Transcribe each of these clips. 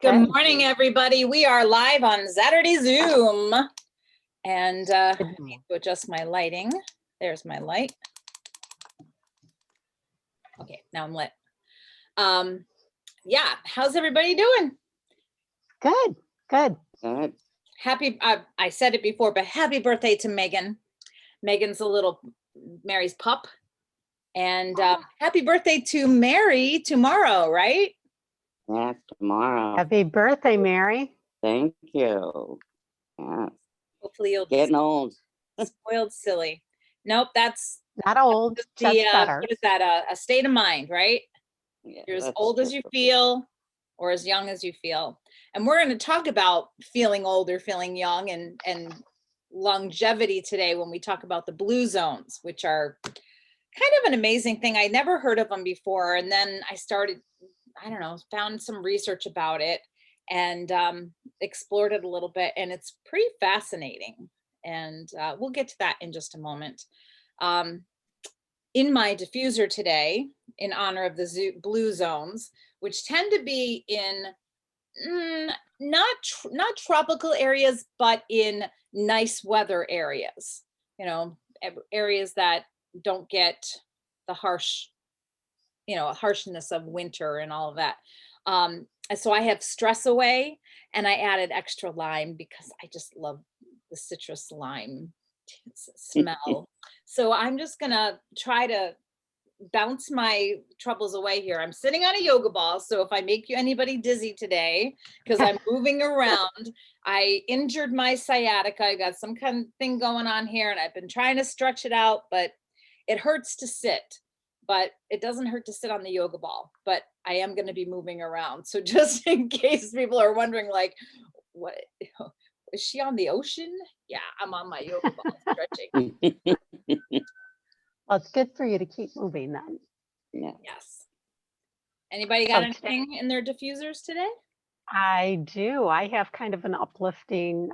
Good Good. morning, everybody. We are live on Zaturday Zoom. And I need to adjust my lighting. There's my light. Okay, now I'm lit. Yeah, how's everybody doing? Good. Good. Happy, I said it before, but happy birthday to Megan. Megan's a little Mary's pup. And happy birthday to Mary tomorrow, right? Yeah, tomorrow. Happy birthday, Mary. Thank you. Yeah. Hopefully you'll Getting old. spoiled silly. Nope, that's Not old, just just the better. what is that? A state of mind, right? Yeah, You're as that's old as you true. feel or as young as you feel. And we're going to talk about feeling old or feeling young and longevity today when we talk about the blue zones, which are kind of an amazing thing. I never heard of them before. And then I started, I don't know, found some research about it and explored it a little bit. And it's pretty fascinating. And we'll get to that in just a moment. In my diffuser today, in honor of the blue zones, which tend to be in not tropical areas, but in nice weather areas, you know, areas that don't get the harshness of winter and all of that. And so I have stress away, and I added extra lime because I just love the citrus lime smell. So I'm just gonna try to bounce my troubles away here. I'm sitting on a yoga ball, so if I make anybody dizzy today, because I'm moving around, I injured my sciatica. I got some kind of thing going on here, and I've been trying to stretch it out, but it hurts to sit. But it doesn't hurt to sit on the yoga ball. But I am going to be moving around, so just in case people are wondering, like, what is she on the ocean? Yeah, I'm on my yoga ball stretching. Well, it's good for you to keep moving then. Yeah. Yes. Anybody got So today- anything in their diffusers today? I do. I have kind of an uplifting,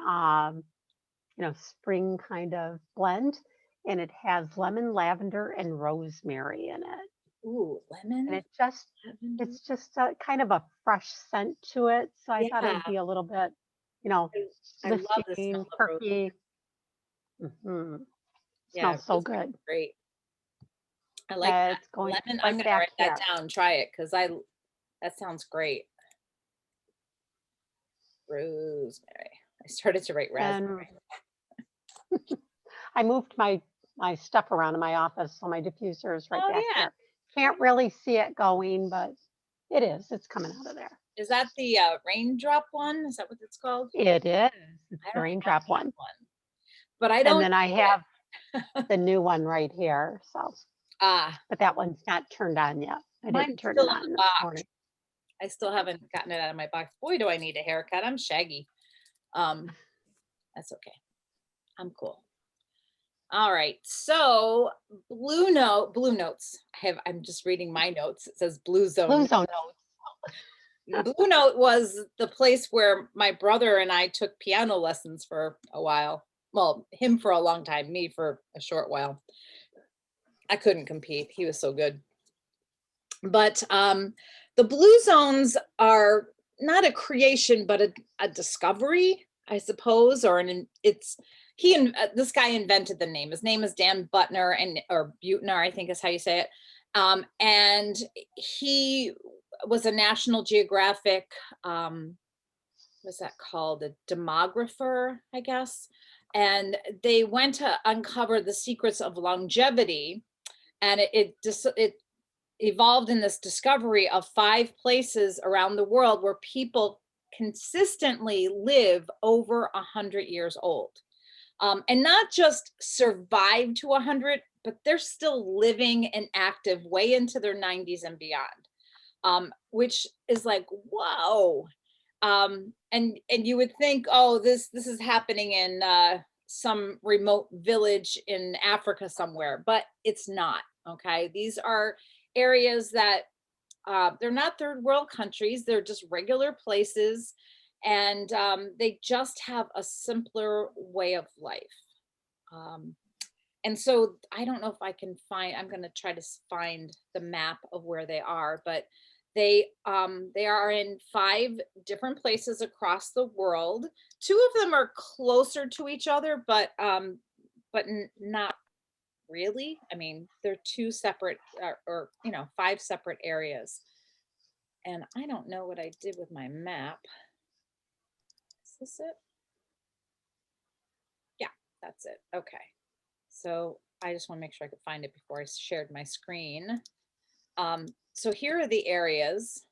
spring kind of blend, and it has lemon, lavender, and rosemary in it. Ooh, lemon. And lavender. it's just a kind of a fresh scent to it. So I thought Yeah. it'd be a little bit, I love the lifting, smell of perky. Yeah, Smells so rosemary good. is great. I like that. It's going Lemon. right I'm gonna back write that here. down. Try it because that sounds great. Rosemary. I started to write raspberry. I moved my stuff around in my office, so my diffuser is right Oh, back yeah. here. Can't really see it going, but it is. It's coming out of there. Is that the raindrop one? Is that what it's called? It is. It's I the don't raindrop have that one. But I don't. And then I have the new one right here. So, but that one's not turned on yet. I didn't Mine's turn still it in on the this box. morning. I still haven't gotten it out of my box. Boy, do I need a haircut. I'm shaggy. That's okay. I'm cool. All right. So blue notes. I'm just reading my notes. It says blue zone. Blue zone notes. Blue Note was the place where my brother and I took piano lessons for a while. Well, him for a long time, me for a short while. I couldn't compete. He was so good. But the blue zones are not a creation, but a discovery, I suppose, this guy invented the name. His name is Dan Butner or Butner, I think is how you say it. And he was a National Geographic, what's that called? A demographer, I guess. And they went to uncover the secrets of longevity. And it evolved in this discovery of 5 places around the world where people consistently live over 100 years old. And not just survive to 100, but they're still living and active way into their 90s and beyond, which is like, whoa. And you would think, oh, this is happening in some remote village in Africa somewhere, but it's not. Okay, these are areas that they're not third world countries, they're just regular places, and they just have a simpler way of life. And so I don't know if I can I'm going to try to find the map of where they are, but They are in 5 different places across the world. 2 of them are closer to each other, but not really. I mean, they're 2 separate or 5 separate areas. And I don't know what I did with my map. Is this it? Yeah, that's it. Okay. So I just want to make sure I could find it before I shared my screen. So here are the areas.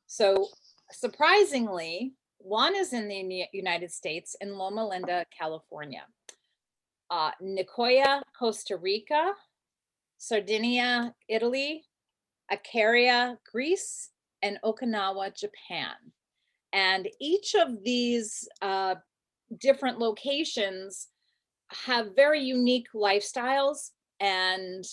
So surprisingly, one is in the United States in Loma Linda, California. Nicoya, Costa Rica, Sardinia, Italy, Icaria, Greece, and Okinawa, Japan. And each of these different locations have very unique lifestyles, and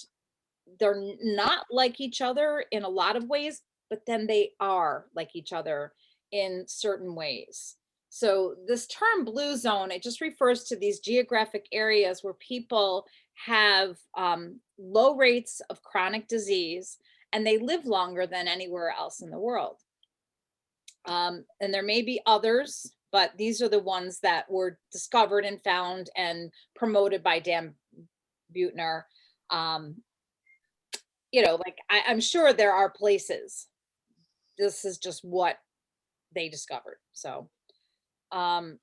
they're not like each other in a lot of ways, but then they are like each other in certain ways. So this term blue zone, it just refers to these geographic areas where people have low rates of chronic disease and they live longer than anywhere else in the world. And there may be others, but these are the ones that were discovered and found and promoted by Dan Buettner. Like I'm sure there are places. This is just what they discovered. So now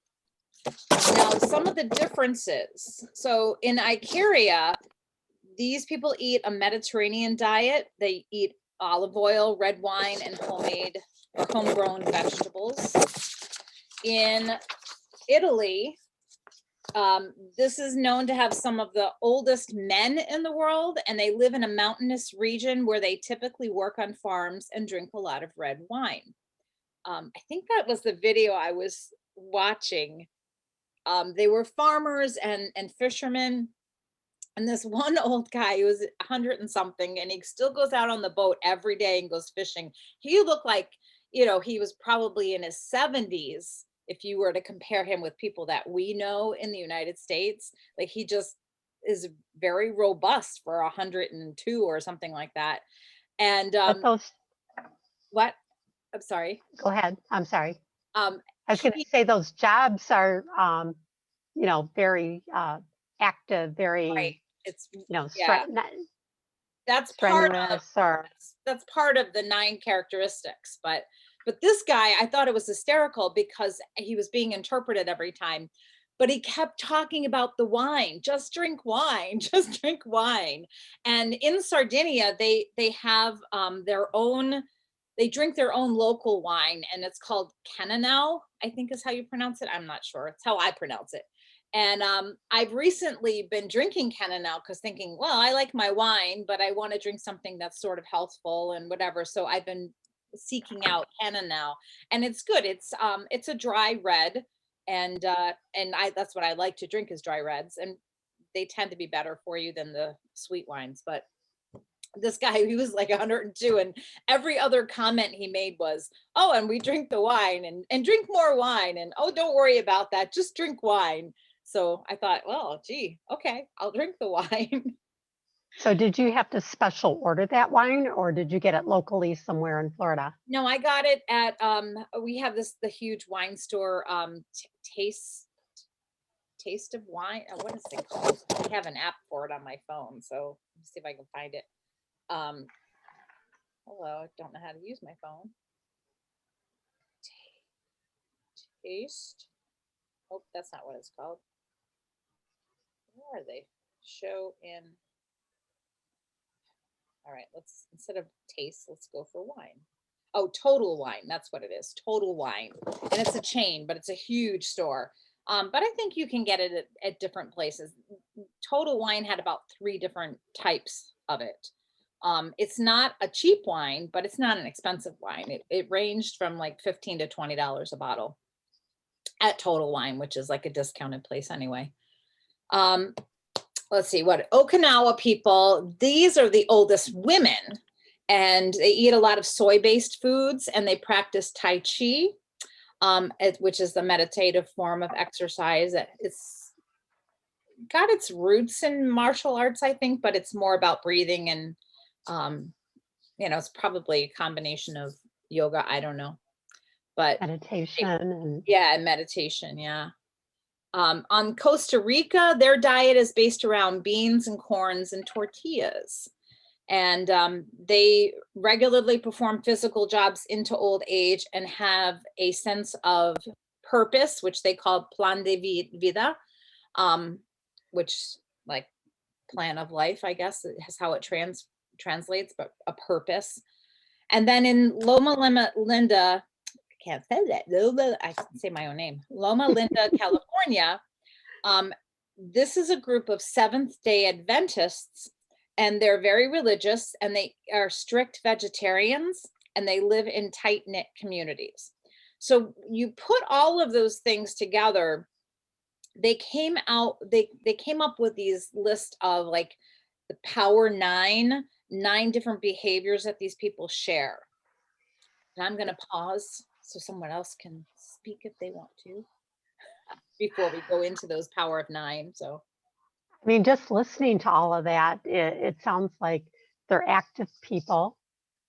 some of the differences. So in Icaria, these people eat a Mediterranean diet. They eat olive oil, red wine, and homemade or homegrown vegetables. In Italy, this is known to have some of the oldest men in the world, and they live in a mountainous region where they typically work on farms and drink a lot of red wine. I think that was the video I was watching. They were farmers and fishermen. And this one old guy who was 100 and something, and he still goes out on the boat every day and goes fishing. He looked like, he was probably in his 70s. If you were to compare him with people that we know in the United States, like he just is very robust for 102 or something like that. And what? I'm sorry. Go ahead. I'm sorry. I was going to He- say those jobs are, very active, very, right. It's yeah. That's part of or that's part of the 9 characteristics. But this guy, I thought it was hysterical because he was being interpreted every time, but he kept talking about the wine. Just drink wine. Just drink wine. And in Sardinia, they have their own. They drink their own local wine, and it's called Cannonau, I think is how you pronounce it. I'm not sure. It's how I pronounce it. And I've recently been drinking Cannonau because thinking, well, I like my wine, but I want to drink something that's sort of healthful and whatever. So I've been seeking out Cannonau, and it's good. It's a dry red, and that's what I like to drink is dry reds, and they tend to be better for you than the sweet wines. But this guy, he was like 102, and every other comment he made was, oh, and we drink the wine and drink more wine, and oh, don't worry about that, just drink wine. So I thought, well, gee, okay, I'll drink the wine. So did you have to special order that wine, or did you get it locally somewhere in Florida? No, I got it at we have the huge wine store, taste of wine. What is it called? I have an app for it on my phone, so let's see if I can find it. Hello, I don't know how to use my phone. Taste. Oh, that's not what it's called. Where are they? Show in. All right, let's, instead of taste, let's go for wine. Oh, Total Wine. That's what it is. Total Wine. And it's a chain, but it's a huge store. But I think you can get it at different places. Total Wine had about 3 different types of it. It's not a cheap wine, but it's not an expensive wine. It ranged from like $15 to $20 a bottle at Total Wine, which is like a discounted place anyway. Let's see, what Okinawa people, these are the oldest women, and they eat a lot of soy-based foods, and they practice Tai Chi, which is the meditative form of exercise. It's got its roots in martial arts, I think, but it's more about breathing and, it's probably a combination of yoga, I don't know, but Meditation and yeah, and meditation, yeah. On Costa Rica, their diet is based around beans and corns and tortillas. And they regularly perform physical jobs into old age and have a sense of purpose, which they call plan de vida, which like plan of life, I guess is how it translates, but a purpose. And then in Loma Linda, I can't say that. I can say my own name. Loma Linda, California. This is a group of Seventh-day Adventists, and they're very religious, and they are strict vegetarians, and they live in tight-knit communities. So you put all of those things together, they came up with these list of like the power nine different behaviors that these people share. And I'm going to pause so someone else can speak if they want to before we go into those power of nine. So, I mean, just listening to all of that, it sounds like they're active people.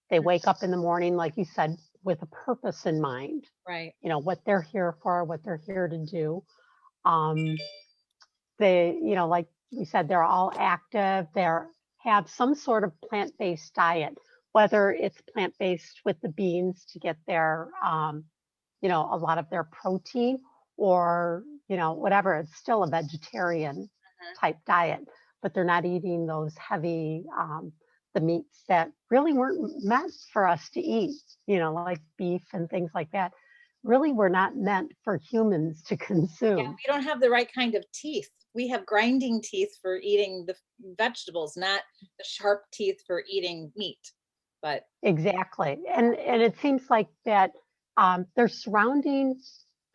They wake up in the morning, like you said, with a purpose in mind. right. You know, what they're here for, what they're here to do. They, you know, like we said, they're all active. They have some sort of plant-based diet, whether it's plant-based with the beans to get their, you know, a lot of their protein, or, you know, whatever. It's still a vegetarian type diet, but they're not eating those heavy, the meats that really weren't meant for us to eat, you know, like beef and things like that. Really were not meant for humans to Yeah, consume. we don't have the right kind of teeth. We have grinding teeth for eating the vegetables, not the sharp teeth for eating meat. But Exactly. And it seems like that they're surrounding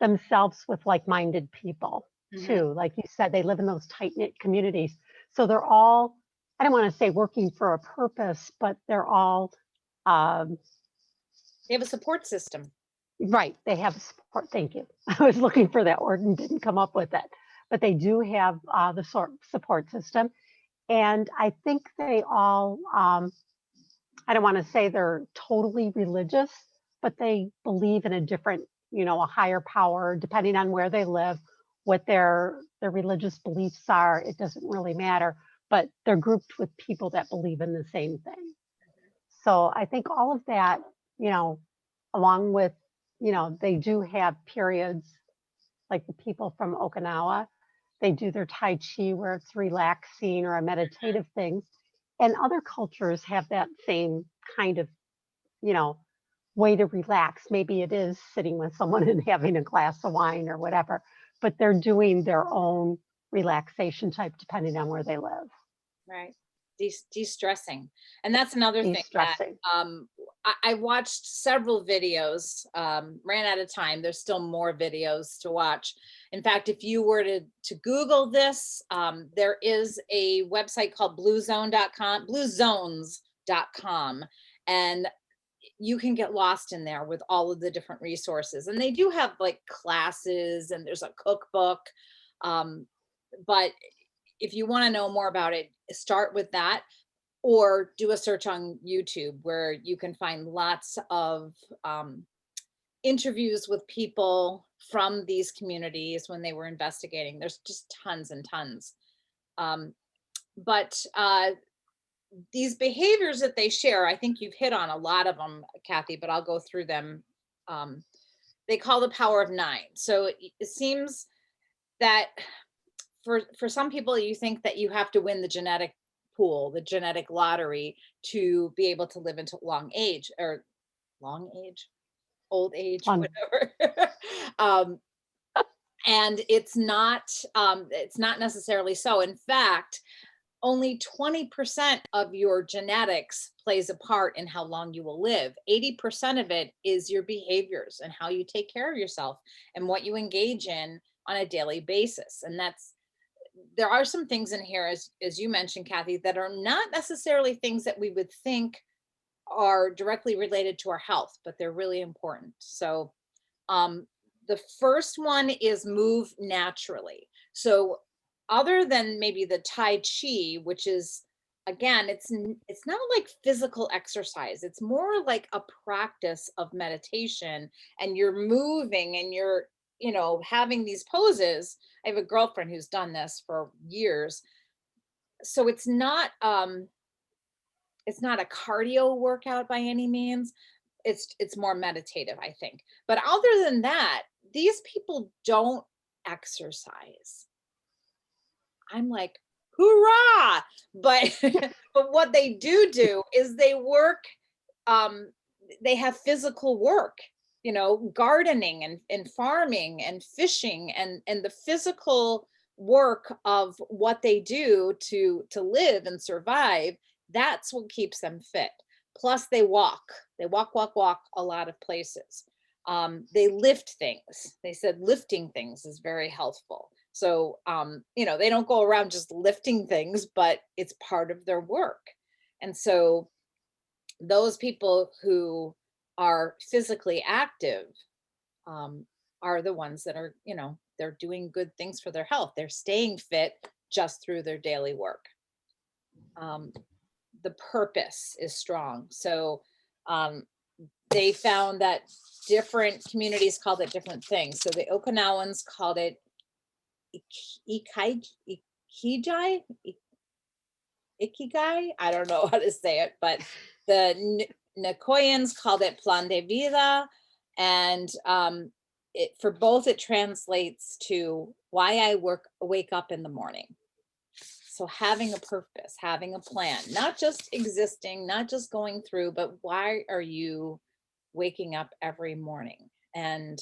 themselves with like-minded people too. Like you said, they live in those tight-knit communities. So they're all, I don't want to say working for a purpose, but they're all they have a support system. right. They have a support. Thank you. I was looking for that word and didn't come up with it. But they do have the support system. And I think they all, I don't want to say they're totally religious, but they believe in a different, you know, a higher power, depending on where they live, what their religious beliefs are. It doesn't really matter, but they're grouped with people that believe in the same thing. So I think all of that, you know, along with, you know, they do have periods like the people from Okinawa, they do their Tai Chi where it's relaxing or a meditative thing. And other cultures have that same kind of, you know, way to relax. Maybe it is sitting with someone and having a glass of wine or whatever, but they're doing their own relaxation type depending on where they live. Right. De-stressing. And that's another thing that De-stressing. I watched several videos, ran out of time. There's still more videos to watch. In fact, if you were to Google this, there is a website called bluezones.com, and you can get lost in there with all of the different resources. And they do have like classes, and there's a cookbook. But if you want to know more about it, start with that, or do a search on YouTube where you can find lots of interviews with people from these communities when they were investigating. There's just tons and tons. But these behaviors that they share, I think you've hit on a lot of them, Kathy, but I'll go through them. They call the power of nine. So it seems that for some people, you think that you have to win the genetic pool, the genetic lottery, to be able to live into old age, whatever. And it's not necessarily so. In fact, only 20% of your genetics plays a part in how long you will live. 80% of it is your behaviors and how you take care of yourself and what you engage in on a daily basis. And there are some things in here, as you mentioned, Kathy, that are not necessarily things that we would think are directly related to our health, but they're really important. So the first one is move naturally. So other than maybe the Tai Chi, which is again, it's not like physical exercise. It's more like a practice of meditation, and you're moving and you're, having these poses. I have a girlfriend who's done this for years. So it's not a cardio workout by any means. It's more meditative, I think. But other than that, these people don't exercise. I'm like, hoorah! But but what they do is they work. They have physical work, gardening and farming and fishing and the physical work of what they do to live and survive. That's what keeps them fit. Plus, they walk. They walk a lot of places. They lift things. They said lifting things is very healthful. So, they don't go around just lifting things, but it's part of their work. And so those people who are physically active are the ones that are, they're doing good things for their health. They're staying fit just through their daily work. The purpose is strong. So they found that different communities called it different things. So the Okinawans called it ikigai. I don't know how to say it, but the Nicoyans called it plan de vida. And for both, it translates to why I wake up in the morning. So having a purpose, having a plan, not just existing, not just going through, but why are you waking up every morning? And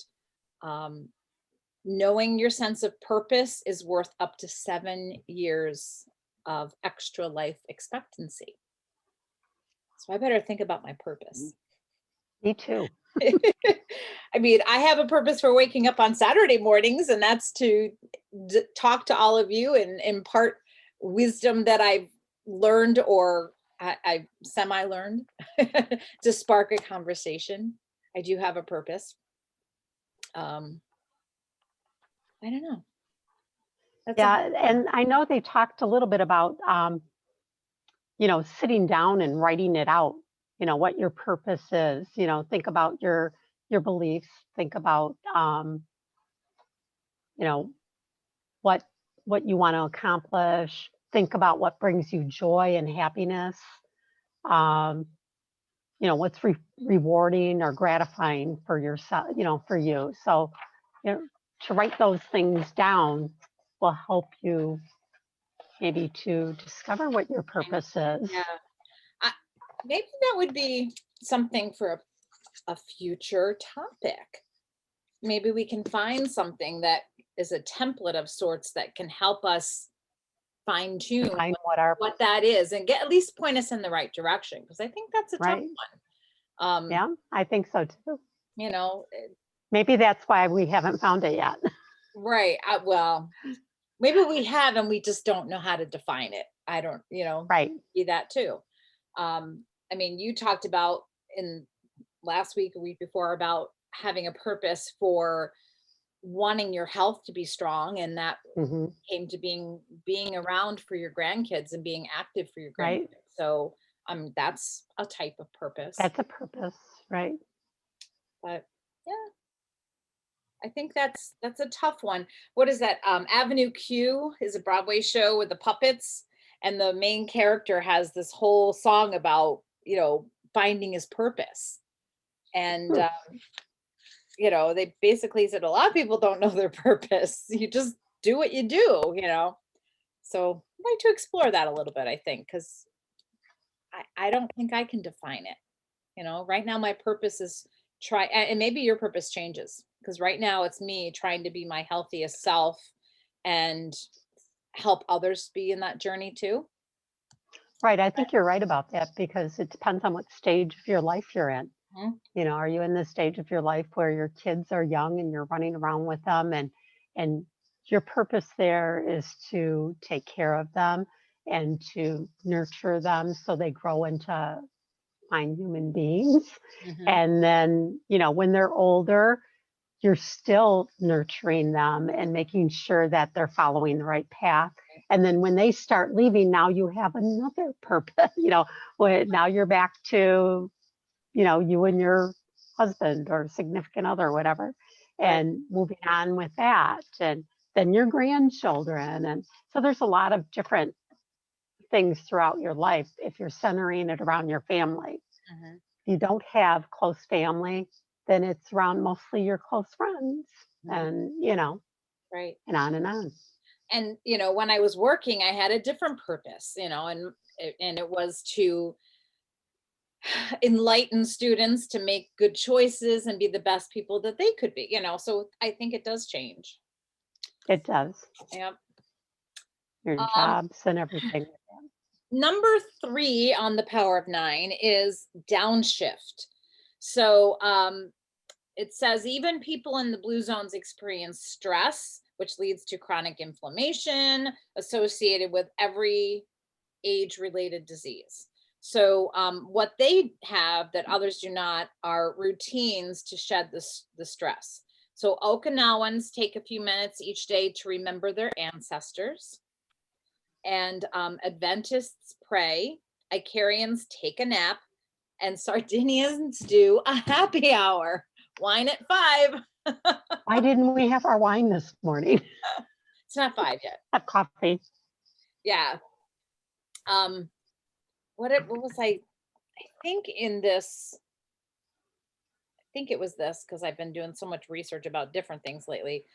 knowing your sense of purpose is worth up to 7 years of extra life expectancy. So I better think about my purpose. Me too. I mean, I have a purpose for waking up on Saturday mornings, and that's to talk to all of you and impart wisdom that I've learned or I semi-learned to spark a conversation. I do have a purpose. I don't know. And I know they talked a little bit about, sitting down and writing it out, what your purpose is, think about your beliefs, think about, what you want to accomplish, think about what brings you joy and happiness, what's rewarding or gratifying for yourself, for you. So, to write those things down will help you maybe to discover what your purpose is. Yeah. Maybe that would be something for a future topic. Maybe we can find something that is a template of sorts that can help us fine tune what that is and at least point us in the right direction. Because I think that's a tough one. Yeah, I think so too. Maybe that's why we haven't found it yet. Right. Well, maybe we have and we just don't know how to define it. I don't, right. Be that too. I mean, you talked about in last week, a week before, about having a purpose for wanting your health to be strong, and that came to being around for your grandkids and being active for your grandkids. Right. So that's a type of purpose. That's a purpose, right? But yeah, I think that's a tough one. What is that? Avenue Q is a Broadway show with the puppets, and the main character has this whole song about finding his purpose. And they basically said a lot of people don't know their purpose. You just do what you do, So I'd like to explore that a little bit, I think, because I don't think I can define it. Right now my purpose is and maybe your purpose changes, because right now it's me trying to be my healthiest self and help others be in that journey too. Right. I think you're right about that, because it depends on what stage of your life you're in. Are you in the stage of your life where your kids are young and you're running around with them, and your purpose there is to take care of them and to nurture them so they grow into fine human beings. And then, when they're older, you're still nurturing them and making sure that they're following the right path. And then when they start leaving, now you have another purpose, now you're back to, you and your husband or significant other, whatever, and moving on with that. And then your grandchildren. And so there's a lot of different things throughout your life if you're centering it around your family. Mhm. If you don't have close family, then it's around mostly your close friends and, Right. and on and on. And, when I was working, I had a different purpose, and it was to enlighten students to make good choices and be the best people that they could be, so I think it does change. It does. Yep. Your Um, jobs and everything. Number 3 on the Power of 9 is downshift. So it says even people in the blue zones experience stress, which leads to chronic inflammation associated with every age-related disease. So what they have that others do not are routines to shed the stress. So Okinawans take a few minutes each day to remember their ancestors. And Adventists pray, Icarians take a nap, and Sardinians do a happy hour. Wine at 5. Why didn't we have our wine this morning? It's not 5 yet. Have coffee. Yeah. What was I think in this, I think it was this, because I've been doing so much research about different things lately.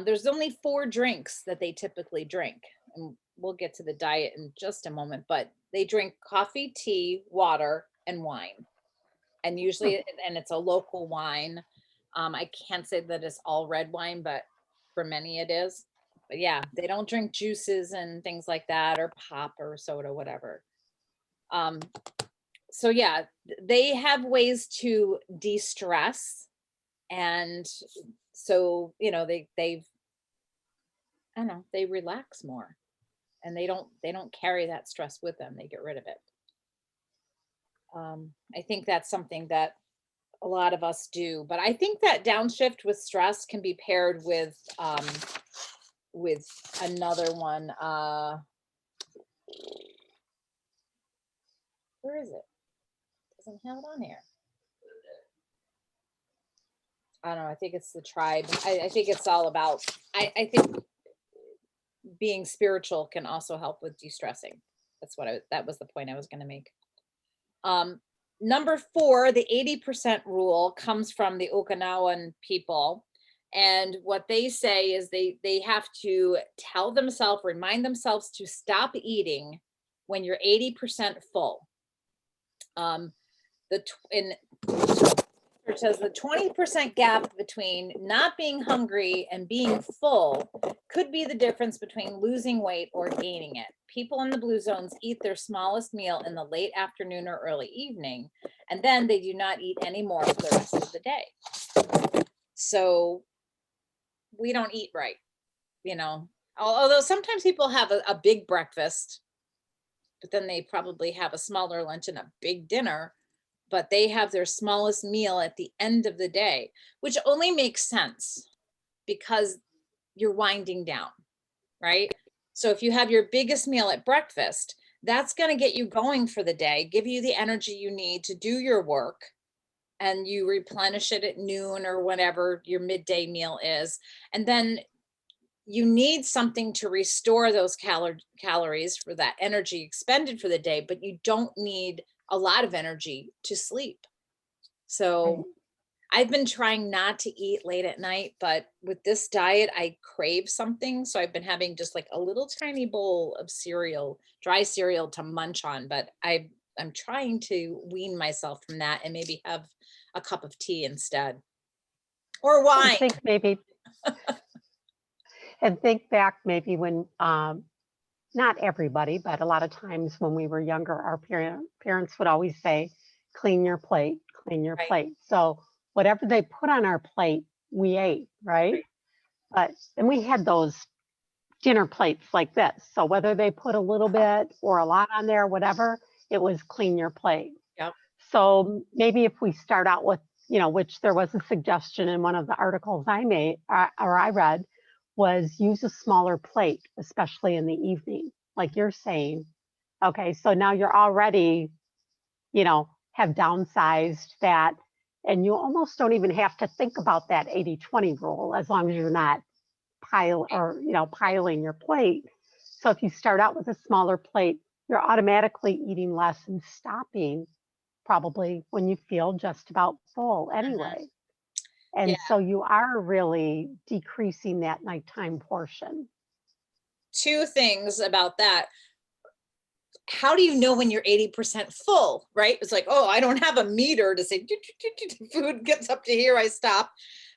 There's only 4 drinks that they typically drink. And we'll get to the diet in just a moment, but they drink coffee, tea, water, and wine. And usually, and it's a local wine. I can't say that it's all red wine, but for many it is. But yeah, they don't drink juices and things like that, or pop or soda, whatever. So yeah, they have ways to de-stress. And so, they've, I don't know, they relax more. And they don't carry that stress with them. They get rid of it. I think that's something that a lot of us do, but I think that downshift with stress can be paired with another one. Where is it? Doesn't have it on here. I don't know. I think it's the tribe. I think it's all about, I think being spiritual can also help with de-stressing. That was the point I was going to make. Number 4, the 80% rule comes from the Okinawan people. And what they say is they have to remind themselves to stop eating when you're 80% full. It says the 20% gap between not being hungry and being full could be the difference between losing weight or gaining it. People in the blue zones eat their smallest meal in the late afternoon or early evening, and then they do not eat any more for the rest of the day. So we don't eat right, although sometimes people have a big breakfast, but then they probably have a smaller lunch and a big dinner. But they have their smallest meal at the end of the day, which only makes sense because you're winding down, right? So if you have your biggest meal at breakfast, that's going to get you going for the day, give you the energy you need to do your work, and you replenish it at noon or whatever your midday meal is. And then you need something to restore those calories for that energy expended for the day, but you don't need a lot of energy to sleep. So I've been trying not to eat late at night, but with this diet, I crave something. So I've been having just like a little tiny bowl of cereal, dry cereal to munch on, but I'm trying to wean myself from that and maybe have a cup of tea instead, or wine. I think maybe, and think back maybe when, not everybody, but a lot of times when we were younger, our parents would always say, clean your plate, clean your Right. plate. So whatever they put on our plate, we ate, right? And we had those dinner plates like this. So whether they put a little bit or a lot on there, whatever, it was clean your plate. Yep. So maybe if we start out with, which there was a suggestion in one of the articles I made or I read, was use a smaller plate, especially in the evening, like you're saying. Okay, so now you're already, have downsized that, and you almost don't even have to think about that 80-20 rule as long as you're not piling your plate. So if you start out with a smaller plate, you're automatically eating less and stopping probably when you feel just about full anyway. And Yeah. so you are really decreasing that nighttime portion. Two things about that. How do you know when you're 80% full, right? It's like, oh, I don't have a meter to say food gets up to here, I stop.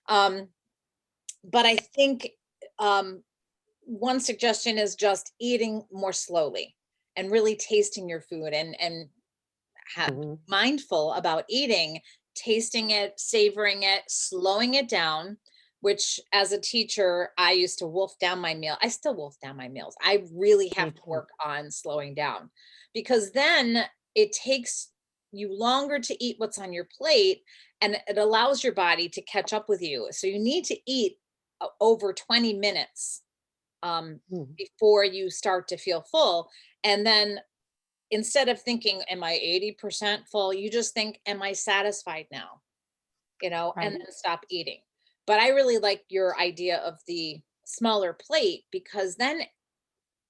But I think one suggestion is just eating more slowly and really tasting your food and mindful about eating, tasting it, savoring it, slowing it down, which as a teacher, I used to wolf down my meal. I still wolf down my meals. I really have to work on slowing down, because then it takes you longer to eat what's on your plate, and it allows your body to catch up with you. So you need to eat over 20 minutes before you start to feel full. And then instead of thinking, am I 80% full? You just think, am I satisfied now? And then stop eating. But I really like your idea of the smaller plate, because then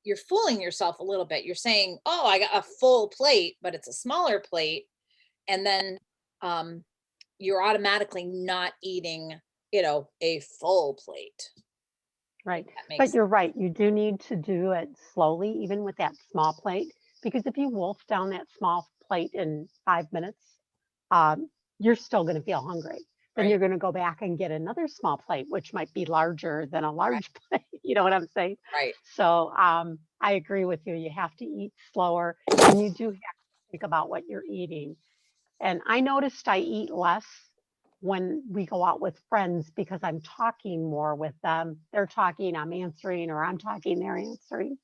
you're fooling yourself a little bit. You're saying, oh, I got a full plate, but it's a smaller plate. And then you're automatically not eating, a full plate. Right. But you're right. You do need to do it slowly, even with that small plate, because if you wolf down that small plate in 5 minutes, you're still going to feel hungry. Then you're going to go back and get another small plate, which might be larger than a large plate. You know what I'm saying? Right. So I agree with you. You have to eat slower, and you do have to think about what you're eating. And I noticed I eat less when we go out with friends, because I'm talking more with them. They're talking, I'm answering, or I'm talking, they're answering.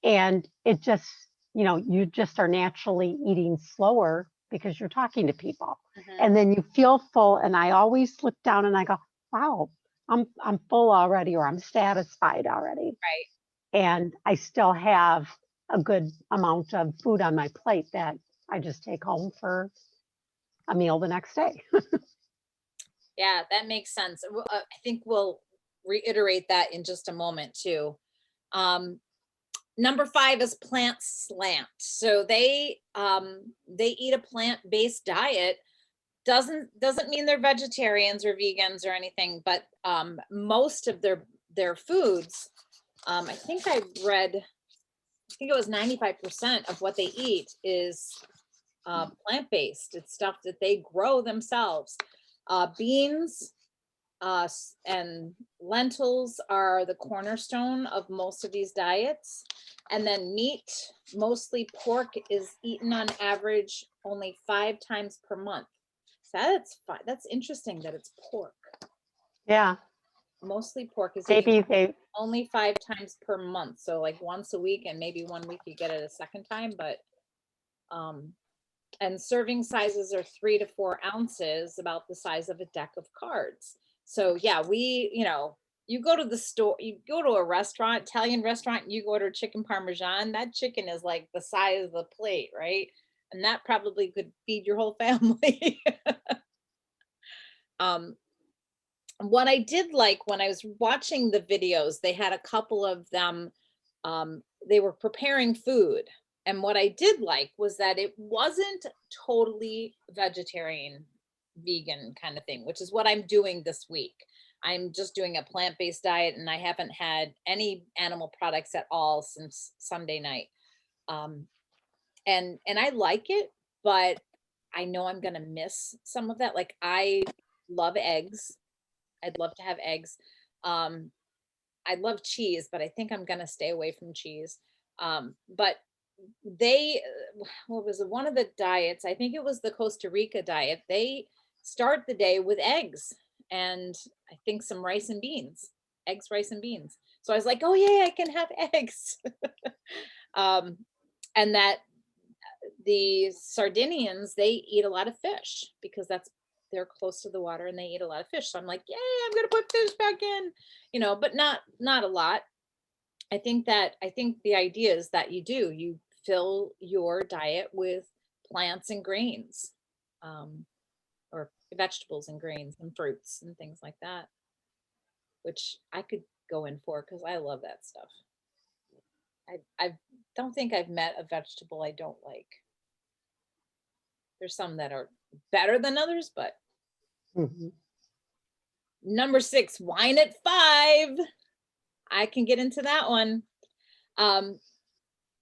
And it just, you just are naturally eating slower because you're talking to people. And then you feel full. And I always look down and I go, wow, I'm full already, or I'm satisfied already. Right. And I still have a good amount of food on my plate that I just take home for a meal the next day. Yeah, that makes sense. I think we'll reiterate that in just a moment too. Number 5 is plant slant. So they eat a plant-based diet. Doesn't mean they're vegetarians or vegans or anything, but most of their foods, I think it was 95% of what they eat is plant-based. It's stuff that they grow themselves. Beans and lentils are the cornerstone of most of these diets. And then meat, mostly pork, is eaten on average only 5 times per month. So that's interesting that it's pork. Yeah. Mostly pork is Maybe eaten only 5 times per month. So like once a week, and maybe 1 week you get it a second time, but and serving sizes are 3 to 4 ounces, about the size of a deck of cards. So yeah, you go to the store, you go to a restaurant, Italian restaurant, and you order chicken Parmesan, that chicken is like the size of the plate, right? And that probably could feed your whole family. What I did like when I was watching the videos, they had a couple of them, they were preparing food. And what I did like was that it wasn't totally vegetarian, vegan kind of thing, which is what I'm doing this week. I'm just doing a plant-based diet, and I haven't had any animal products at all since Sunday night. And I like it, but I know I'm gonna miss some of that. Like, I love eggs. I'd love to have eggs. I love cheese, but I think I'm gonna stay away from cheese. But they, what was it? One of the diets, I think it was the Costa Rica diet, they start the day with eggs and I think some rice and beans, eggs, rice and beans. So I was like, oh yeah, I can have eggs. And that the Sardinians, they eat a lot of fish because that's they're close to the water and they eat a lot of fish. So I'm like, yay, I'm gonna put fish back in, but not a lot. I think the idea is that you fill your diet with plants and grains, or vegetables and grains and fruits and things like that, which I could go in for because I love that stuff. I don't think I've met a vegetable I don't like. There's some that are better than others, but Mhm. number 6, wine at 5. I can get into that one.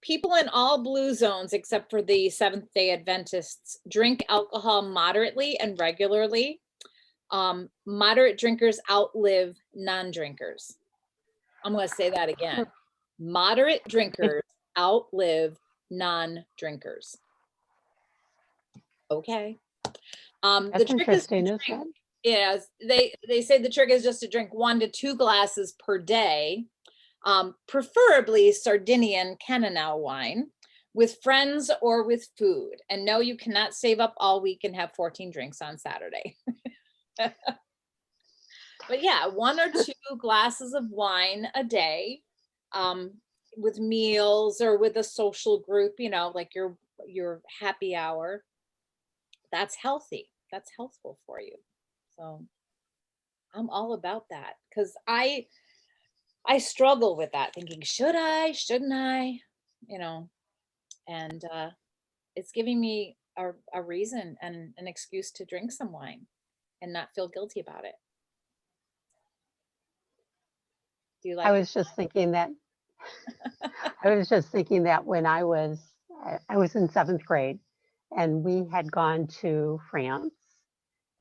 People in all blue zones, except for the Seventh-day Adventists, drink alcohol moderately and regularly. Moderate drinkers outlive non-drinkers. I'm going to say that again. Moderate drinkers outlive non-drinkers. Okay. The That's trick is to interesting, isn't drink, it? yes, they say the trick is just to drink 1 to 2 glasses per day, preferably Sardinian Cananau wine, with friends or with food. And no, you cannot save up all week and have 14 drinks on Saturday. But yeah, 1 or 2 glasses of wine a day, with meals or with a social group, like your happy hour. That's healthy. That's healthful for you. So I'm all about that because I struggle with that, thinking, should I, shouldn't I, and it's giving me a reason and an excuse to drink some wine and not feel guilty about it. Do you like I was just thinking that when I was in 7th grade and we had gone to France,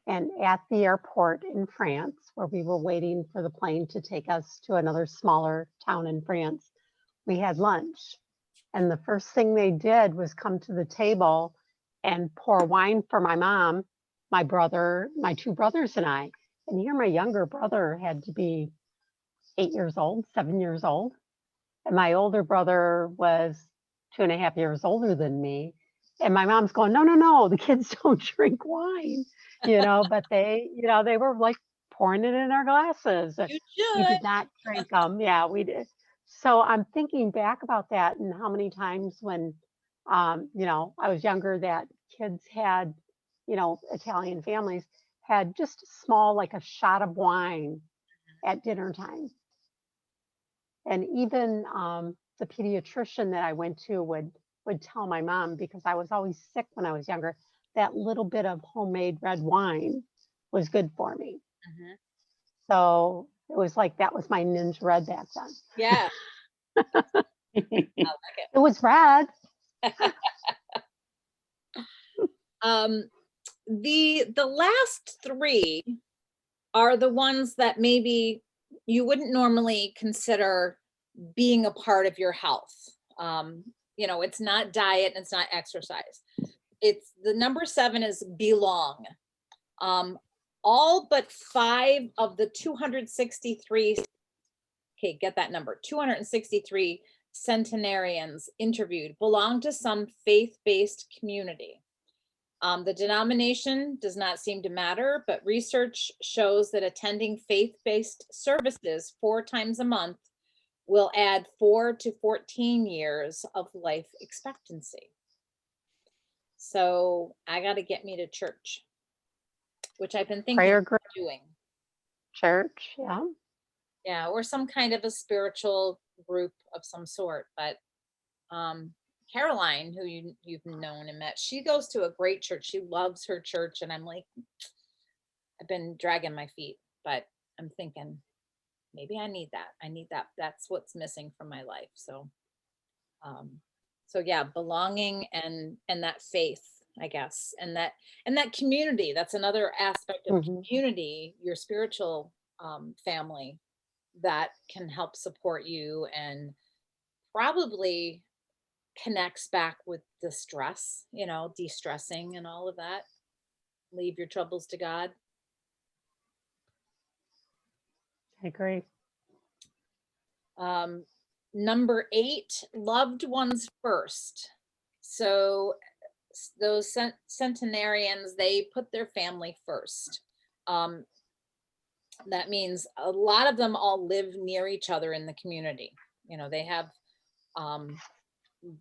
and at the airport in France where we were waiting for the plane to take us to another smaller town in France, we had lunch. And the first thing they did was come to the table and pour wine for my mom, my brother, my 2 brothers and I. And here my younger brother had to be 8 years old, 7 years old. And my older brother was 2.5 years older than me. And my mom's going, no, no, no, the kids don't drink wine, but they were like pouring it in our glasses. you We should? did not drink them. Yeah, we did. So I'm thinking back about that and how many times when, I was younger that kids had, Italian families had just a small, like a shot of wine at dinner time. And even the pediatrician that I went to would tell my mom, because I was always sick when I was younger, that little bit of homemade red wine was good for me. Mhm. So it was like that was my Ninja Red back then. Yeah, I like it. It was red. The last 3 are the ones that maybe you wouldn't normally consider being a part of your health. It's not diet and it's not exercise. It's the number 7 is belong. All but 5 of the 263, okay, get that number, 263 centenarians interviewed belong to some faith-based community. The denomination does not seem to matter, but research shows that attending faith-based services 4 times a month will add 4 to 14 years of life expectancy. So I got to get me to church, which I've been thinking Prayer of group, doing. church. Yeah. Yeah, or some kind of a spiritual group of some sort. But Caroline, who you've known and met, she goes to a great church. She loves her church, and I'm like, I've been dragging my feet, but I'm thinking maybe I need that. I need that. That's what's missing from my life. So, yeah, belonging and that faith, I guess, and that community. That's another aspect of Mhm. community, your spiritual family that can help support you and probably connects back with the stress, de-stressing and all of that. Leave your troubles to God. I agree. Number 8, loved ones first. So centenarians, they put their family first. That means a lot of them all live near each other in the community. You know, they have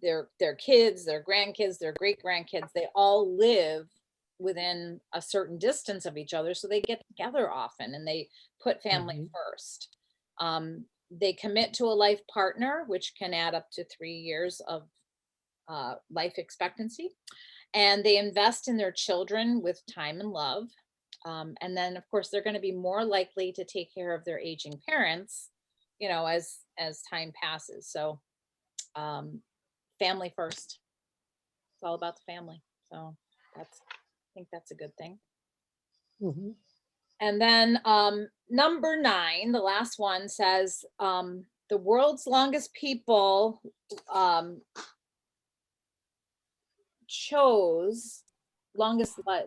their kids, their grandkids, their great grandkids, they all live within a certain distance of each other, so they get together often and they put family first. They commit to a life partner, which can add up to 3 years of life expectancy, and they invest in their children with time and love. And then of course they're going to be more likely to take care of their aging parents, you know, as time passes. So family first. It's all about the family. So I think that's a good thing. Mhm. And then number 9, the last one says, the world's longest people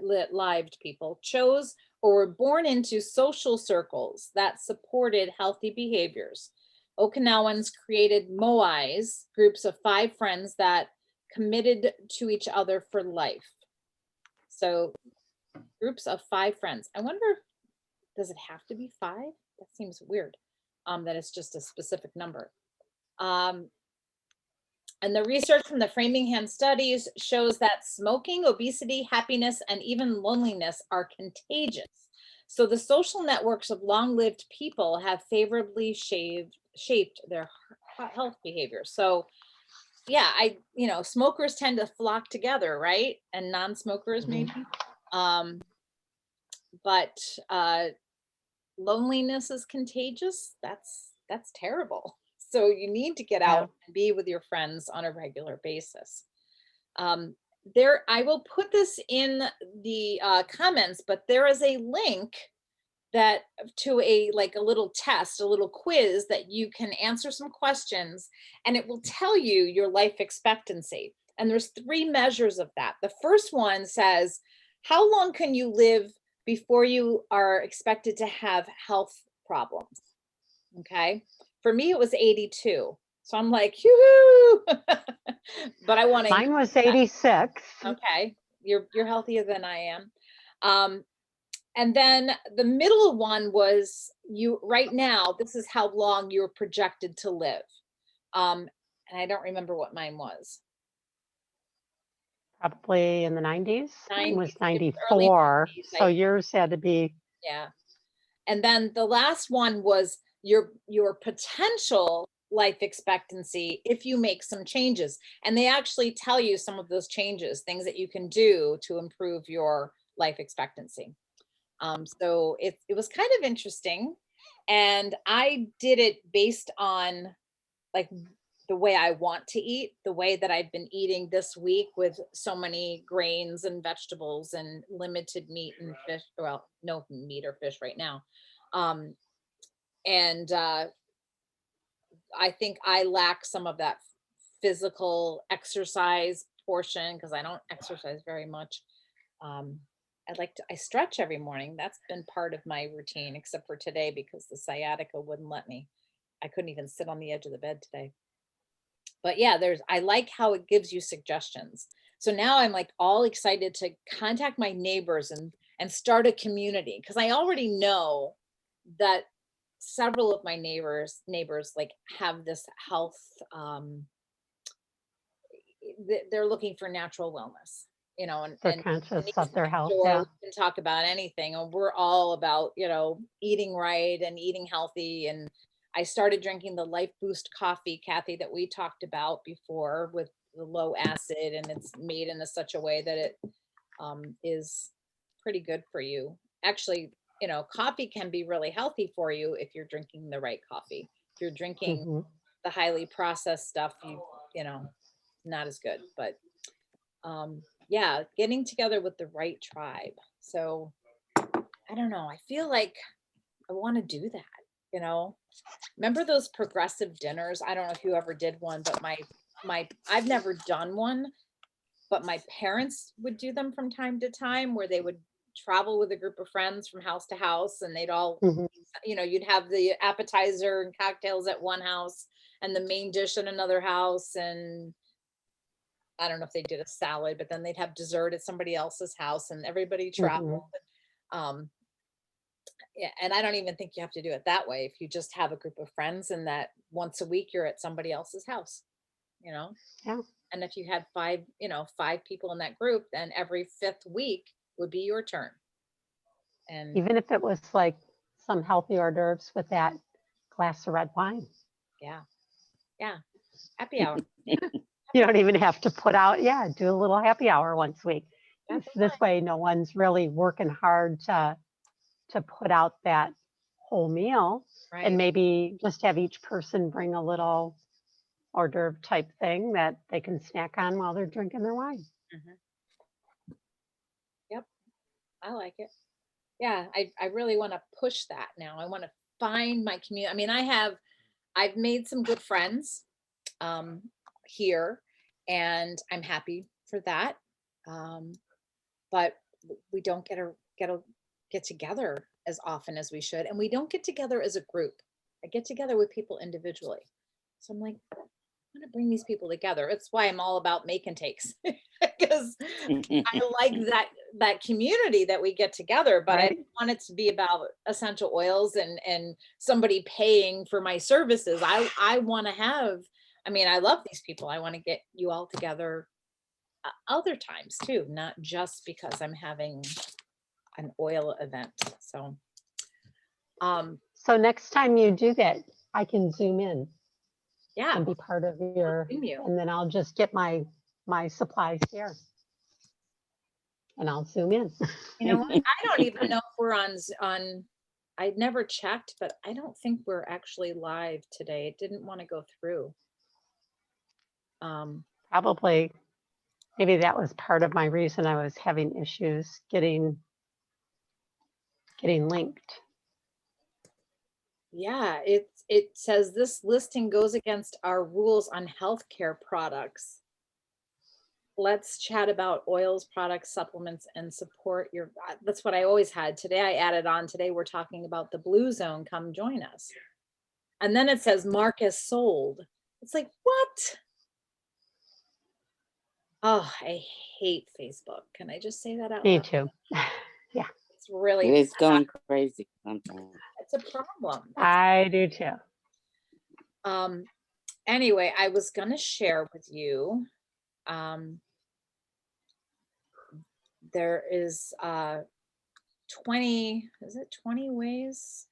lived people chose or were born into social circles that supported healthy behaviors. Okinawans created moais, groups of 5 friends that committed to each other for life. So groups of 5 friends. I wonder, does it have to be 5? That seems weird, that it's just a specific number. And the research from the Framingham studies shows that smoking, obesity, happiness, and even loneliness are contagious. So the social networks of long-lived people have favorably shaped their health behavior. So yeah, you know, smokers tend to flock together, right? And non-smokers maybe. But loneliness is contagious. That's terrible. So you need to get out and be with your friends on a regular basis. I will put this in the comments, but there is a link that to a little test, a little quiz that you can answer some questions, and it will tell you your life expectancy. And there's 3 measures of that. The first one says, how long can you live before you are expected to have health problems? Okay. For me, it was 82. So I'm like, yoo-hoo! But I want to. Mine was 86. Okay. You're healthier than I am. And then the middle one was right now, this is how long you're projected to live. And I don't remember what mine was. Probably in the 90s. Mine was 90s, 94. 90s, So yours had to be. Yeah. And then the last one was your potential life expectancy if you make some changes. And they actually tell you some of those changes, things that you can do to improve your life expectancy. So it was kind of interesting. And I did it based on like the way I want to eat, the way that I've been eating this week with so many grains and vegetables and limited meat and fish. Well, no meat or fish right now. And I think I lack some of that physical exercise portion because I don't exercise very much. I stretch every morning. That's been part of my routine, except for today because the sciatica wouldn't let me. I couldn't even sit on the edge of the bed today. But yeah, I like how it gives you suggestions. So now I'm like all excited to contact my neighbors and start a community because I already know that several of my neighbors like have this health, they're looking for natural wellness, you know, They're and conscious of their health. we Yeah. can talk about anything, and we're all about, you know, eating right and eating healthy. And I started drinking the Life Boost coffee, Kathy, that we talked about before, with the low acid, and it's made in such a way that it is pretty good for you. Actually, you know, coffee can be really healthy for you if you're drinking the right coffee. If you're drinking the highly processed stuff, you know, not as good. But yeah, getting together with the right tribe. So I don't know, I feel like I want to do that, you know. Remember those progressive dinners? I don't know if you ever did one, but I've never done one, but my parents would do them from time to time, where they would travel with a group of friends from house to house, and they'd all, you know, you'd have the appetizer and cocktails at one house and the main dish at another house. And I don't know if they did a salad, but then they'd have dessert at somebody else's house and everybody Mm-hmm. traveled. Yeah, and I don't even think you have to do it that way. If you just have a group of friends and that once a week you're at somebody else's house, you know? Yeah. And if you had five people in that group, then every 5th week would be your turn. And Even if it was like some healthy hors d'oeuvres with that glass of red wine. yeah, happy hour. You don't even have to put out, do a little happy hour once a week. That's This way, no one's really working hard to put out that whole meal. Right. And maybe just have each person bring a little hors d'oeuvre type thing that they can snack on while they're drinking their wine. Yep, I like it. Yeah, I really want to push that now. I want to find my community. I mean, I've made some good friends here, and I'm happy for that. But we don't get together as often as we should, and we don't get together as a group. I get together with people individually. So I'm like, I want to bring these people together. It's why I'm all about make and takes, because I like that community that we get together, but I Right. don't want it to be about essential oils and somebody paying for my services. I want to have, I mean, I love these people. I want to get you all together other times too, not just because I'm having an oil event. So, So next time you do that, I can zoom in yeah, and be part of your, Zoom you. and then I'll just get my supplies here. And I'll zoom in. You know what? I don't even know if we're on. I'd never checked, but I don't think we're actually live today. It didn't want to go through. Probably, maybe that was part of my reason I was having issues getting linked. Yeah, it says this listing goes against our rules on healthcare products. Let's chat about oils, products, supplements, and support your. That's what I always had. Today I added on. Today we're talking about the blue zone. Come join us. And then it says Marcus sold. It's like, what? Oh, I hate Facebook. Can I just say that out Me loud? too. Yeah, It's really, It's going crazy sometimes. it's a problem. I do too. Anyway, I was gonna share with you. There is 20, is it 20 ways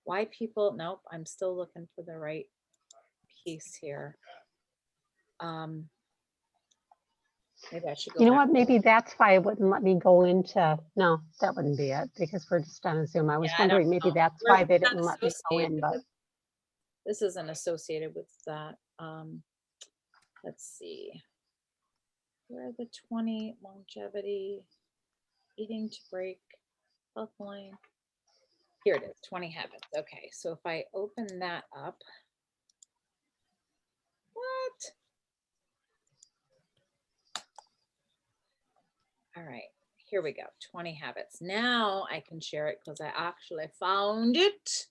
why people, nope, I'm still looking for the right piece here. Maybe I should go You know back. what? Maybe that's why it wouldn't let me go into. No, that wouldn't be it because we're just on a Zoom. I was Yeah, I don't wondering maybe know. that's We're why they not didn't let me go in. associated But with- this isn't associated with that. Let's see. Where are the 20 longevity, eating to break, health line? Here it is, 20 habits. Okay, so if I open that up, what? All right, here we go, 20 habits. Now I can share it because I actually found it.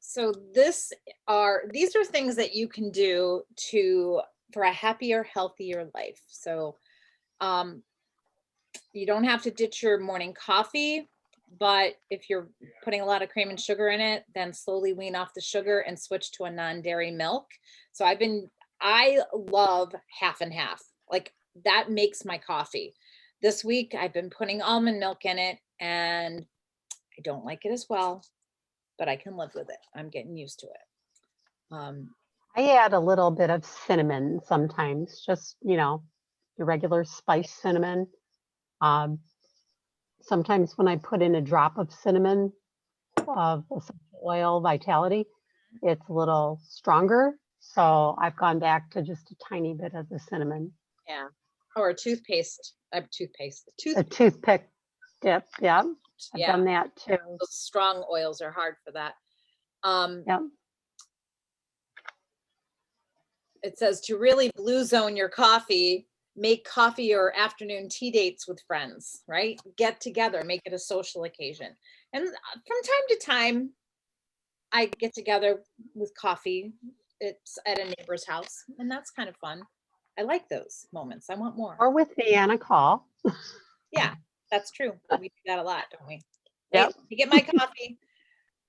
So these are things that you can do for a happier, healthier life. So you don't have to ditch your morning coffee, but if you're putting a lot of cream and sugar in it, then slowly wean off the sugar and switch to a non-dairy milk. So I love half and half. Like that makes my coffee. This week I've been putting almond milk in it and I don't like it as well, but I can live with it. I'm getting used to it. I add a little bit of cinnamon sometimes, just your regular spiced cinnamon. Sometimes when I put in a drop of cinnamon of essential oil vitality, it's a little stronger. So I've gone back to just a tiny bit of the cinnamon. Yeah. Or a toothpaste. A toothpick dip. Yeah. I've Yeah. done that too. Those strong oils are hard for that. Yeah. It says to really blue zone your coffee, make coffee or afternoon tea dates with friends, right? Get together, make it a social occasion. And from time to time, I get together with coffee it's at a neighbor's house, and that's kind of fun. I like those moments. I want more. Or with me on a call. Yeah, that's true. We do that a lot, don't we? Hey, Yep. let me get my coffee.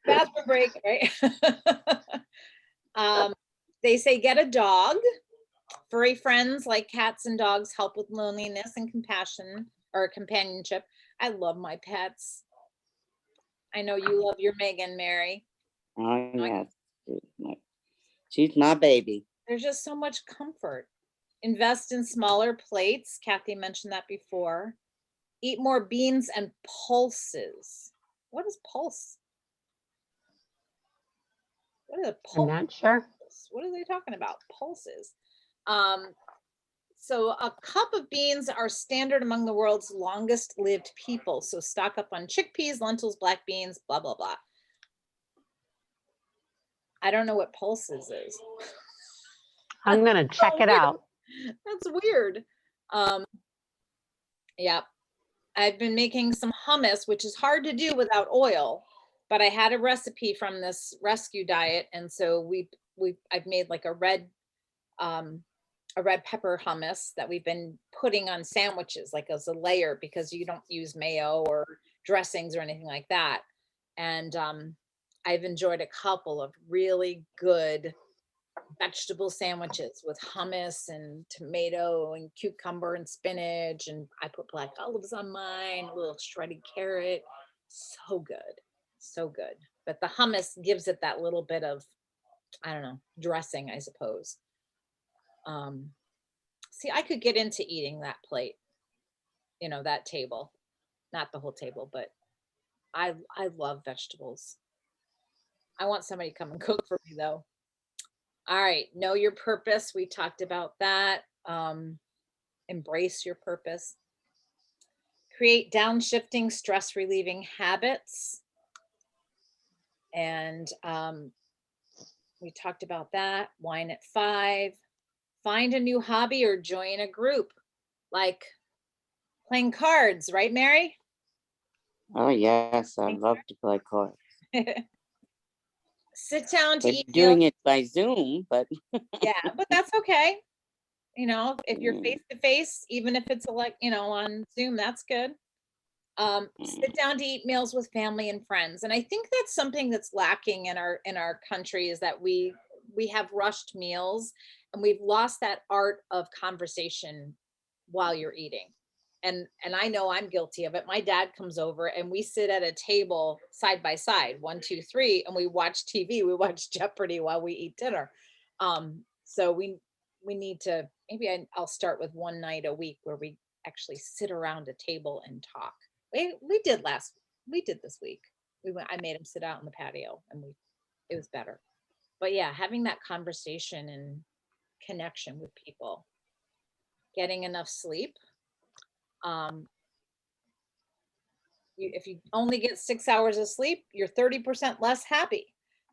Bathroom break, right? They say get a dog. Furry friends like cats and dogs help with loneliness and compassion or companionship. I love my pets. I know you love your Megan, Mary. Oh, yes. She's my baby. There's just so much comfort. Invest in smaller plates. Kathy mentioned that before. Eat more beans and pulses. What is pulse? What are the I'm pulses? not sure. What are they talking about? Pulses. So a cup of beans are standard among the world's longest lived people. So stock up on chickpeas, lentils, black beans, blah, blah, blah. I don't know what pulses is. I'm going to check it out. That's weird. Yeah. I've been making some hummus, which is hard to do without oil, but I had a recipe from this rescue diet. And so I've made like a red pepper hummus that we've been putting on sandwiches, like as a layer, because you don't use mayo or dressings or anything like that. And I've enjoyed a couple of really good vegetable sandwiches with hummus and tomato and cucumber and spinach. And I put black olives on mine, a little shredded carrot. So good. So good. But the hummus gives it that little bit of, I don't know, dressing, I suppose. See, I could get into eating that plate, that table, not the whole table, but I love vegetables. I want somebody to come and cook for me though. All right, know your purpose. We talked about that. Embrace your purpose. Create downshifting, stress relieving habits. And we talked about that. Wine at 5. Find a new hobby or join a group, like playing cards, right, Mary? Oh, yes. I love to play cards. Sit down to We're eat doing it by Zoom, but yeah, but that's okay. If you're face to face, even if it's on Zoom, that's good. Sit down to eat meals with family and friends. And I think that's something that's lacking in our country, is that we have rushed meals and we've lost that art of conversation while you're eating. And I know I'm guilty of it. My dad comes over and we sit at a table side by side, 1, 2, 3, and we watch TV. We watch Jeopardy while we eat dinner. So we need to, maybe I'll start with one night a week where we actually sit around a table and talk. We did this week. I made him sit out in the patio and it was better. But yeah, having that conversation and connection with people, getting enough sleep. If you only get 6 hours of sleep, you're 30% less happy.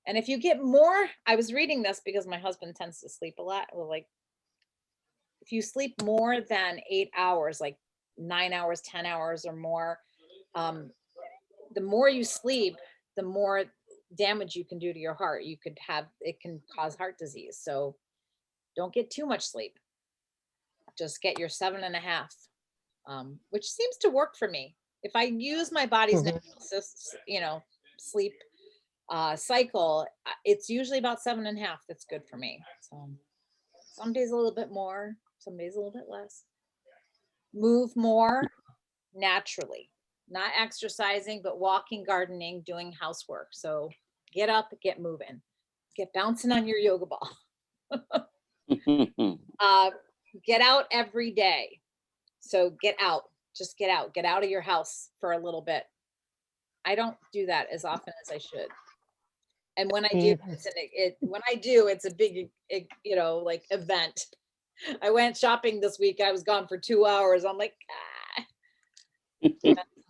And if you get more, I was reading this because my husband tends to sleep a lot. Well, like if you sleep more than 8 hours, like 9 hours, 10 hours or more, the more you sleep, the more damage you can do to your heart. It can cause heart disease. So don't get too much sleep. Just get your 7.5, which seems to work for me. If I use my body's natural, sleep cycle, it's usually about 7.5. That's good for me. So some days a little bit more, some days a little bit less. Move more naturally, not exercising, but walking, gardening, doing housework. So get up, get moving, get bouncing on your yoga ball. Get out every day. So get out, just get out of your house for a little bit. I don't do that as often as I should. And when I do, it's a big, like event. I went shopping this week. I was gone for 2 hours. I'm like,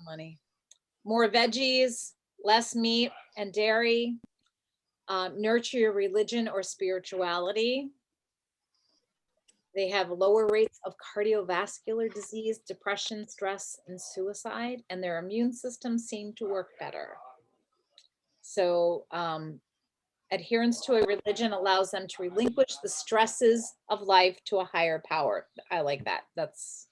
money. More veggies, less meat and dairy. Nurture your religion or spirituality. They have lower rates of cardiovascular disease, depression, stress, and suicide, and their immune systems seem to work better. So, Adherence to a religion allows them to relinquish the stresses of life to a higher power. I like that. That's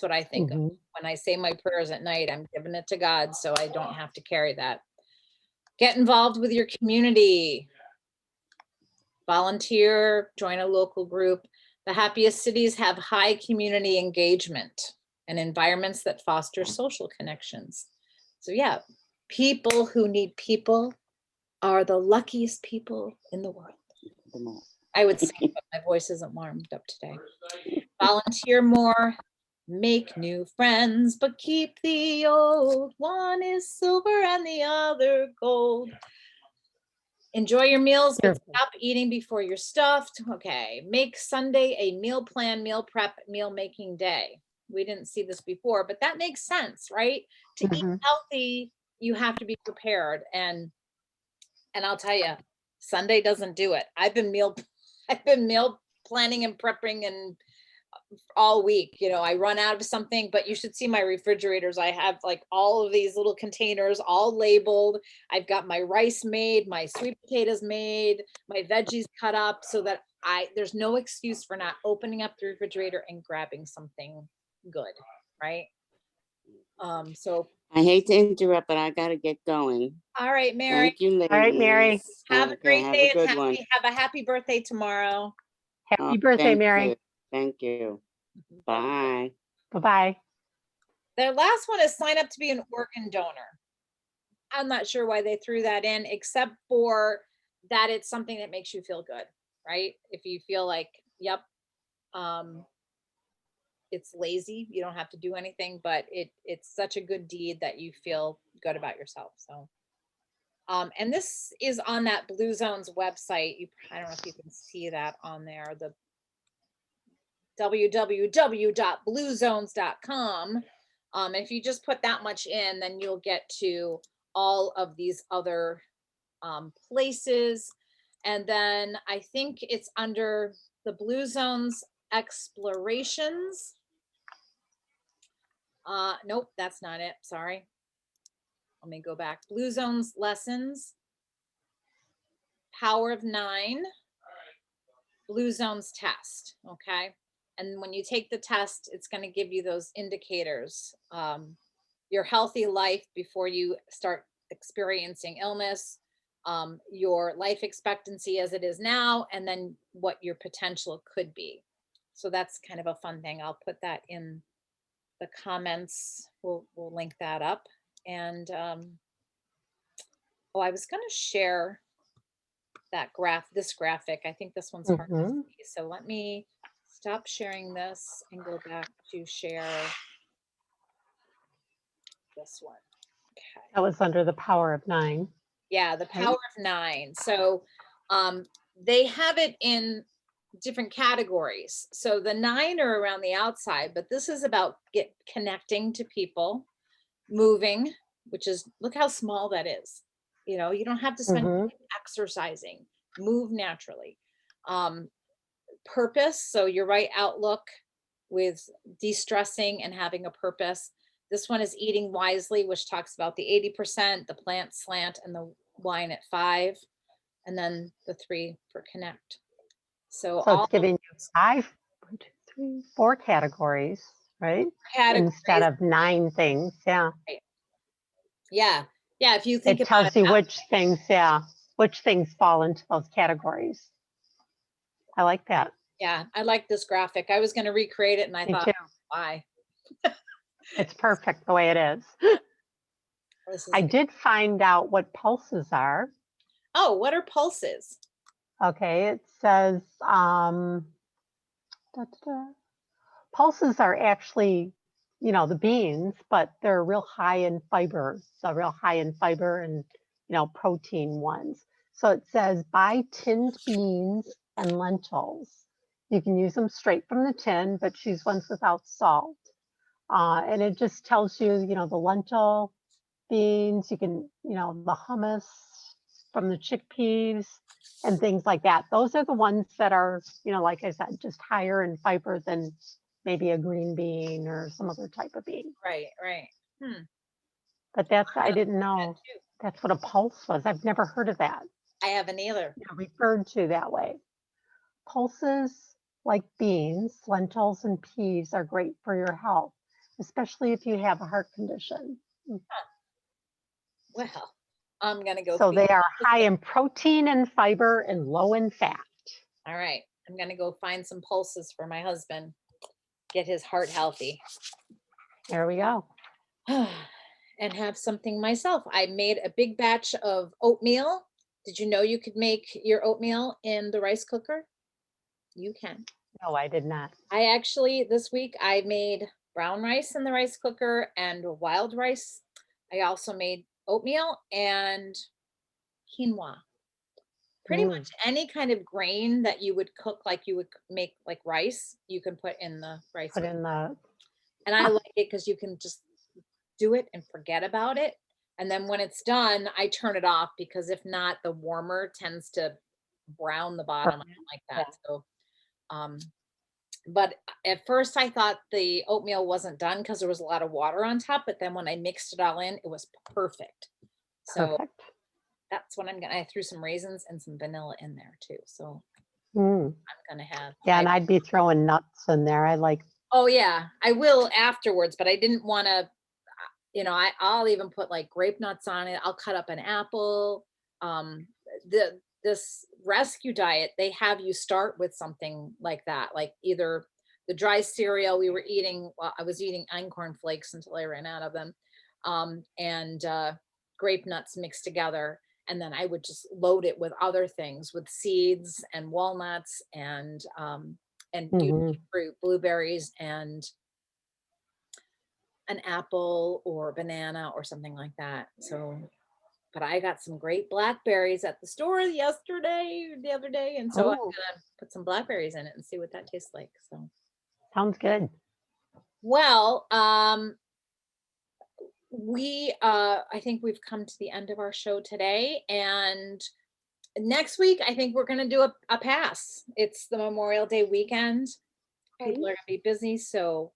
what I think of. Mhm. When I say my prayers at night, I'm giving it to God so I don't have to carry that. Get involved with your community. Volunteer, join a local group. The happiest cities have high community engagement and environments that foster social connections. So yeah, people who need people are the luckiest people in the world. I would sing, but my voice isn't warmed up today. Volunteer more, make new friends, but keep the old. One is silver and the other gold. Enjoy your meals, but stop eating before you're stuffed. Okay, make Sunday a meal plan, meal prep, meal making day. We didn't see this before, but that makes sense, right? To eat Mhm. healthy, you have to be prepared. And I'll tell you, Sunday doesn't do it. I've been meal planning and prepping and all week. You know, I run out of something, but you should see my refrigerators. I have like all of these little containers all labeled. I've got my rice made, my sweet potatoes made, my veggies cut up so that there's no excuse for not opening up the refrigerator and grabbing something good, right? So I hate to interrupt, but I gotta get going. all right, Mary. Thank you, ladies. All right, Mary. Have a Okay, great have day a and good one. have a happy birthday tomorrow. Happy birthday, Thank Mary. you. Thank you. Bye. Bye-bye. Their last one is sign up to be an organ donor. I'm not sure why they threw that in, except for that it's something that makes you feel good, right? If you feel like, yep, it's lazy, you don't have to do anything, but it's such a good deed that you feel good about yourself. So, and this is on that Blue Zones website. I don't know if you can see that on there, the www.bluezones.com. If you just put that much in, then you'll get to all of these other places. And then I think it's under the Blue Zones explorations. Nope, that's not it. Sorry. Let me go back. Blue Zones lessons, Power of 9, Blue Zones test. Okay. And when you take the test, it's going to give you those indicators. Your healthy life before you start experiencing illness, your life expectancy as it is now, and then what your potential could be. So that's kind of a fun thing. I'll put that in the comments. We'll link that up. And I was going to share that this graphic. I think this one's hard to see. So let me stop sharing this and go back to share this one. Okay. That was under the power of 9. Yeah, the power of 9. So they have it in different categories. So the 9 are around the outside, but this is about connecting to people, moving, which is, look how small that is. You know, you don't have to spend time exercising, move naturally. Purpose, so your right outlook with de-stressing and having a purpose. This one is eating wisely, which talks about the 80%, the plant slant, and the wine at 5, and then the 3 for connect. So So it's giving you 5, 1, 2, 3, 4 categories, right? Instead of 9 things. Yeah. Right. Yeah. Yeah. If you think it tells you which things, which things fall into those categories. I like that. Yeah, I like this graphic. I was going to recreate it and I thought, why? It's perfect the way it is. I did find out what pulses are. Oh, what are pulses? Okay, it says pulses are actually, you know, the beans, but they're real high in fiber. So real high in fiber and, you know, protein ones. So it says buy tinned beans and lentils. You can use them straight from the tin, but choose ones without salt. And it just tells you, you know, the lentil beans, you can, you know, the hummus from the chickpeas and things like that. Those are the ones that are, you know, like I said, just higher in fiber than maybe a green bean or some other type of bean. Right. But that's, I didn't know that's what a pulse was. I've never heard of that. I haven't either. They're referred to that way. Pulses like beans, lentils, and peas are great for your health, especially if you have a heart condition. Well, I'm gonna go. So feed they my are high husband. in protein and fiber and low in fat. All right, I'm gonna go find some pulses for my husband. Get his heart healthy. There we go. And have something myself. I made a big batch of oatmeal. Did you know you could make your oatmeal in the rice cooker? You can. No, I did not. I actually, this week, I made brown rice in the rice cooker and wild rice. I also made oatmeal and quinoa. Pretty much any kind of grain that you would cook like you would make like rice, you can put in the rice Put cooker. in the, And I like it because you can just do it and forget about it. And then when it's done, I turn it off because if not, the warmer tends to brown the bottom. I don't like that. So, but at first I thought the oatmeal wasn't done because there was a lot of water on top. But then when I mixed it all in, it was perfect. So perfect. that's what I'm gonna. I threw some raisins and some vanilla in there too. So Mm. I'm gonna have. Yeah, and I'd be throwing nuts in there. I like. Oh yeah, I will afterwards, but I didn't want to. I'll even put like grape nuts on it. I'll cut up an apple. This rescue diet, they have you start with something like that, like either the dry cereal we were eating. Well, I was eating einkorn flakes until I ran out of them, and grape nuts mixed together. And then I would just load it with other things, with seeds and walnuts and fruit, blueberries and an apple or banana or something like that. So, but I got some great blackberries at the store the other day. And so I'm Oh, gonna put some blackberries in it and see what that tastes like. So, sounds good. well, I think we've come to the end of our show today. And next week, I think we're gonna do a pass. It's the Memorial Day weekend. People are gonna be busy, so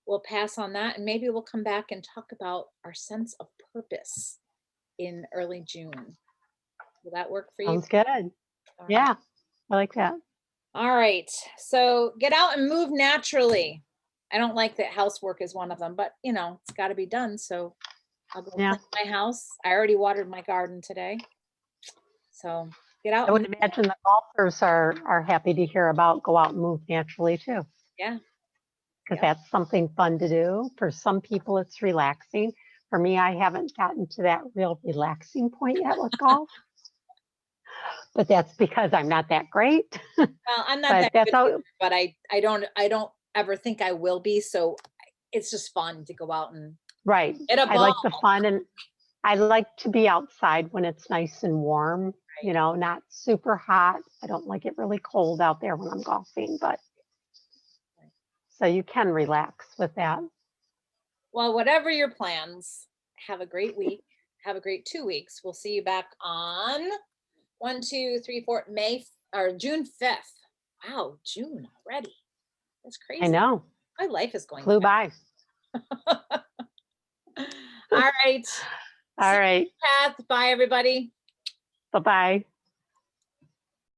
we'll pass on that, and maybe we'll come back and talk about our sense of purpose in early June. Will that work for you? Sounds good. All right. Yeah, I like that. All right. So get out and move naturally. I don't like that housework is one of them, but it's got to be done. So I'll go Yeah. clean my house. I already watered my garden today. So get out. I would imagine the golfers are happy to hear about go out and move naturally too. Yeah. Because Yep. that's something fun to do. For some people, it's relaxing. For me, I haven't gotten to that real relaxing point yet with golf. But that's because I'm not that great. Well, I'm not But that that's good how, either, but I don't ever think I will be. So it's just fun to go out and right. get a I like ball. the fun, and I like to be outside when it's nice and warm, Right. not super hot. I don't like it really cold out there when I'm golfing, but so you can relax with that. Well, whatever your plans, have a great week. Have a great 2 weeks. We'll see you back on June 5th. Wow, June already. That's crazy. I know. My life is going Flew fast. by. All right. All right. Path. Bye, everybody. Bye-bye.